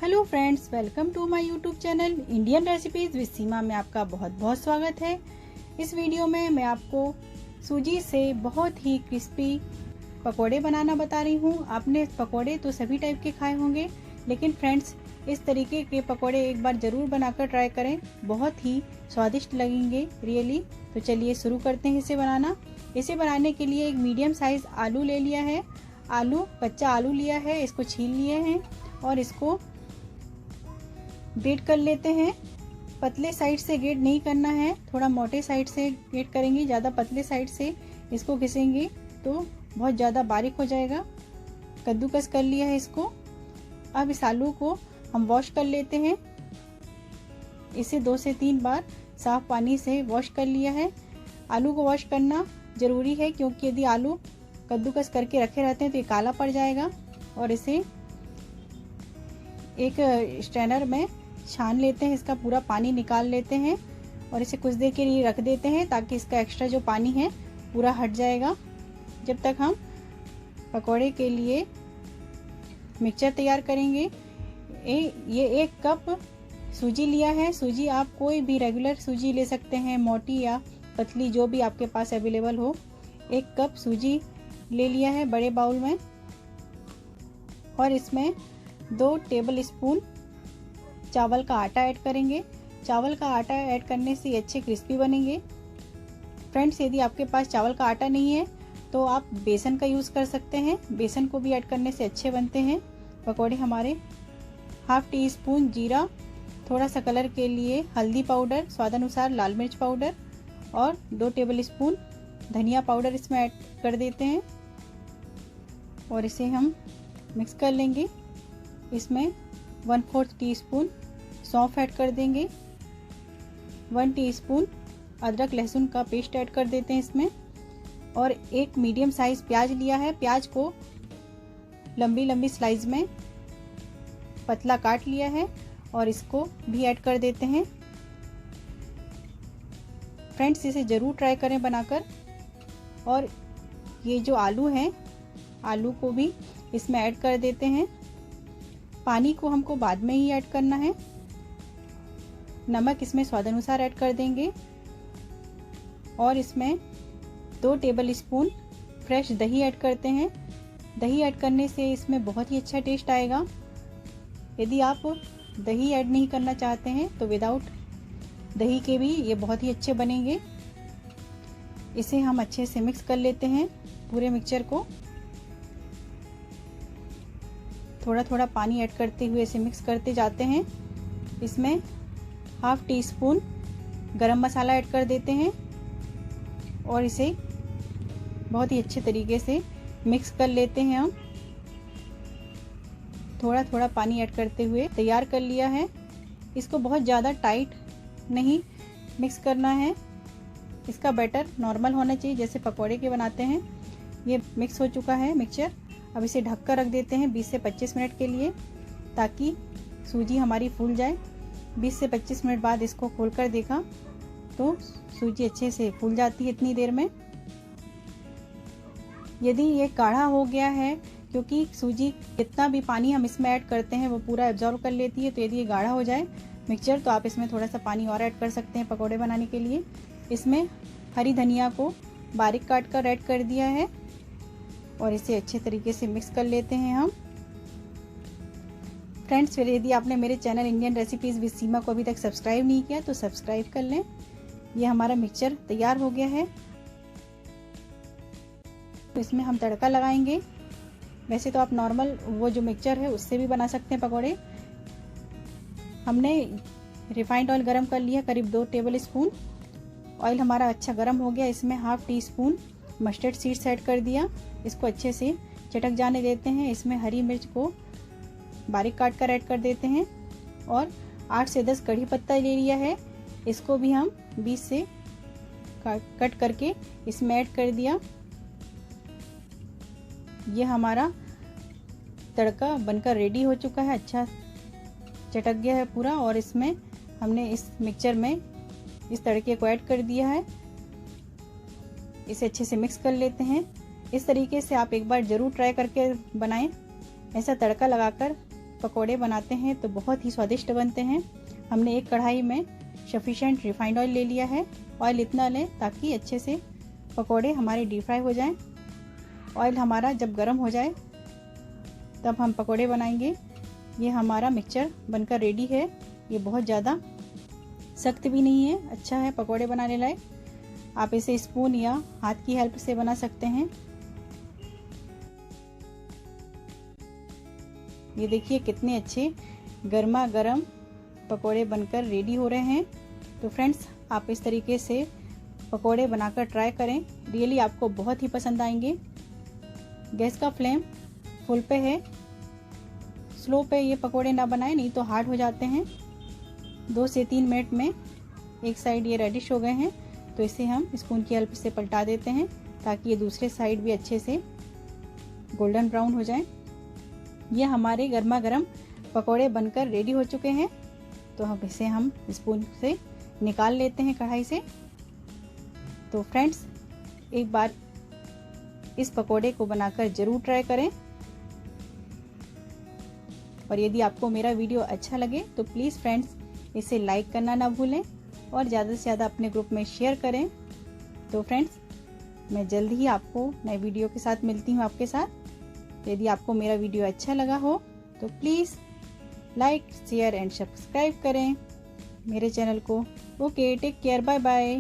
Hello friends, welcome to my YouTube channel Indian recipes with Seema में आपका बहुत बहुत स्वागत है। इस वीडियो में मैं आपको सूजी से बहुत ही क्रिस्पी पकोड़े बनाना बता रही हूँ। आपने पकोड़े तो सभी टाइप के खाए होंगे, लेकिन फ्रेंड्स इस तरीके के पकोड़े एक बार ज़रूर बनाकर ट्राई करें, बहुत ही स्वादिष्ट लगेंगे रियली। तो चलिए शुरू करते हैं इसे बनाना। इसे बनाने के लिए एक मीडियम साइज़ आलू ले लिया है। कच्चा आलू लिया है, इसको छील लिए हैं और इसको ग्रेट कर लेते हैं। पतले साइड से ग्रेट नहीं करना है, थोड़ा मोटे साइड से ग्रेट करेंगे। ज़्यादा पतले साइड से इसको घिसेंगे तो बहुत ज़्यादा बारीक हो जाएगा। कद्दूकस कर लिया है इसको। अब इस आलू को हम वॉश कर लेते हैं। इसे 2 से 3 बार साफ पानी से वॉश कर लिया है। आलू को वॉश करना ज़रूरी है, क्योंकि यदि आलू कद्दूकस करके रखे रहते हैं तो ये काला पड़ जाएगा। और इसे एक स्ट्रेनर में छान लेते हैं, इसका पूरा पानी निकाल लेते हैं और इसे कुछ देर के लिए रख देते हैं, ताकि इसका एक्स्ट्रा जो पानी है पूरा हट जाएगा। जब तक हम पकोड़े के लिए मिक्सचर तैयार करेंगे। ये 1 कप सूजी लिया है। सूजी आप कोई भी रेगुलर सूजी ले सकते हैं, मोटी या पतली, जो भी आपके पास अवेलेबल हो। 1 कप सूजी ले लिया है बड़े बाउल में, और इसमें 2 टेबल स्पून चावल का आटा ऐड करेंगे। चावल का आटा ऐड करने से अच्छे क्रिस्पी बनेंगे। फ्रेंड्स, यदि आपके पास चावल का आटा नहीं है तो आप बेसन का यूज़ कर सकते हैं। बेसन को भी ऐड करने से अच्छे बनते हैं पकोड़े हमारे। ½ टी स्पून जीरा, थोड़ा सा कलर के लिए हल्दी पाउडर, स्वादानुसार लाल मिर्च पाउडर और 2 टेबल स्पून धनिया पाउडर इसमें ऐड कर देते हैं और इसे हम मिक्स कर लेंगे। इसमें 1/4 टीस्पून सौंफ ऐड कर देंगे। 1 टीस्पून अदरक लहसुन का पेस्ट ऐड कर देते हैं इसमें। और एक मीडियम साइज प्याज लिया है। प्याज को लंबी लंबी स्लाइस में पतला काट लिया है और इसको भी ऐड कर देते हैं। फ्रेंड्स, इसे ज़रूर ट्राई करें बनाकर। और ये जो आलू हैं, आलू को भी इसमें ऐड कर देते हैं। पानी को हमको बाद में ही ऐड करना है। नमक इसमें स्वादानुसार ऐड कर देंगे और इसमें 2 टेबल स्पून फ्रेश दही ऐड करते हैं। दही ऐड करने से इसमें बहुत ही अच्छा टेस्ट आएगा। यदि आप दही ऐड नहीं करना चाहते हैं तो विदाउट दही के भी ये बहुत ही अच्छे बनेंगे। इसे हम अच्छे से मिक्स कर लेते हैं पूरे मिक्सचर को। थोड़ा थोड़ा पानी ऐड करते हुए इसे मिक्स करते जाते हैं। इसमें ½ टी स्पून गरम मसाला ऐड कर देते हैं और इसे बहुत ही अच्छे तरीके से मिक्स कर लेते हैं हम। थोड़ा थोड़ा पानी ऐड करते हुए तैयार कर लिया है। इसको बहुत ज़्यादा टाइट नहीं मिक्स करना है। इसका बैटर नॉर्मल होना चाहिए, जैसे पकोड़े के बनाते हैं। ये मिक्स हो चुका है मिक्सचर। अब इसे ढक कर रख देते हैं 20 से 25 मिनट के लिए, ताकि सूजी हमारी फूल जाए। 20 से 25 मिनट बाद इसको खोलकर देखा तो सूजी अच्छे से फूल जाती है इतनी देर में। यदि ये गाढ़ा हो गया है, क्योंकि सूजी कितना भी पानी हम इसमें ऐड करते हैं वो पूरा एब्जॉर्व कर लेती है, तो यदि ये गाढ़ा हो जाए मिक्सचर तो आप इसमें थोड़ा सा पानी और ऐड कर सकते हैं पकोड़े बनाने के लिए। इसमें हरी धनिया को बारीक काट कर ऐड कर दिया है और इसे अच्छे तरीके से मिक्स कर लेते हैं हम। फ्रेंड्स, फिर यदि आपने मेरे चैनल इंडियन रेसिपीज विद सीमा को अभी तक सब्सक्राइब नहीं किया तो सब्सक्राइब कर लें। ये हमारा मिक्सचर तैयार हो गया है। तो इसमें हम तड़का लगाएंगे। वैसे तो आप नॉर्मल वो जो मिक्सचर है उससे भी बना सकते हैं पकोड़े। हमने रिफाइंड ऑयल गरम कर लिया, करीब 2 टेबल स्पून। ऑयल हमारा अच्छा गरम हो गया। इसमें ½ tea spoon mustard seeds add कर दिया। इसको अच्छे से चटक जाने देते हैं। इसमें हरी मिर्च को बारीक काट कर ऐड कर देते हैं और 8 से 10 कड़ी पत्ता ले लिया है। इसको भी हम 20 से कट करके इसमें ऐड कर दिया। ये हमारा तड़का बनकर रेडी हो चुका है। अच्छा चटक गया है पूरा, और इसमें हमने इस मिक्सचर में इस तड़के को ऐड कर दिया है। इसे अच्छे से मिक्स कर लेते हैं। इस तरीके से आप एक बार ज़रूर ट्राई करके बनाएं। ऐसा तड़का लगाकर पकोड़े बनाते हैं तो बहुत ही स्वादिष्ट बनते हैं। हमने एक कढ़ाई में सफिशिएंट रिफाइंड ऑयल ले लिया है। ऑयल इतना लें ताकि अच्छे से पकोड़े हमारे डीप फ्राई हो जाएं। ऑयल हमारा जब गर्म हो जाए तब हम पकोड़े बनाएंगे। ये हमारा मिक्सचर बनकर रेडी है। ये बहुत ज़्यादा सख्त भी नहीं है, अच्छा है पकोड़े बनाने लायक। आप इसे स्पून या हाथ की हेल्प से बना सकते हैं। ये देखिए कितने अच्छे गर्मा गर्म पकोड़े बनकर रेडी हो रहे हैं। तो फ्रेंड्स, आप इस तरीके से पकोड़े बनाकर ट्राई करें, रियली आपको बहुत ही पसंद आएंगे। गैस का फ्लेम फुल पे है, स्लो पे ये पकोड़े ना बनाएं, नहीं तो हार्ड हो जाते हैं। 2 से 3 मिनट में एक साइड ये रेडिश हो गए हैं, तो इसे हम स्पून की हेल्प से पलटा देते हैं ताकि ये दूसरे साइड भी अच्छे से गोल्डन ब्राउन हो जाएं। ये हमारे गर्मा गर्म पकोड़े बनकर रेडी हो चुके हैं। तो अब इसे हम स्पून से निकाल लेते हैं कढ़ाई से। तो फ्रेंड्स, एक बार इस पकोड़े को बनाकर ज़रूर ट्राई करें। और यदि आपको मेरा वीडियो अच्छा लगे तो प्लीज़ फ्रेंड्स इसे लाइक करना ना भूलें और ज़्यादा से ज़्यादा अपने ग्रुप में शेयर करें। तो फ्रेंड्स, मैं जल्द ही आपको नए वीडियो के साथ मिलती हूँ आपके साथ। यदि आपको मेरा वीडियो अच्छा लगा हो तो please like, share and subscribe करें मेरे चैनल को। Okay, take care, bye bye.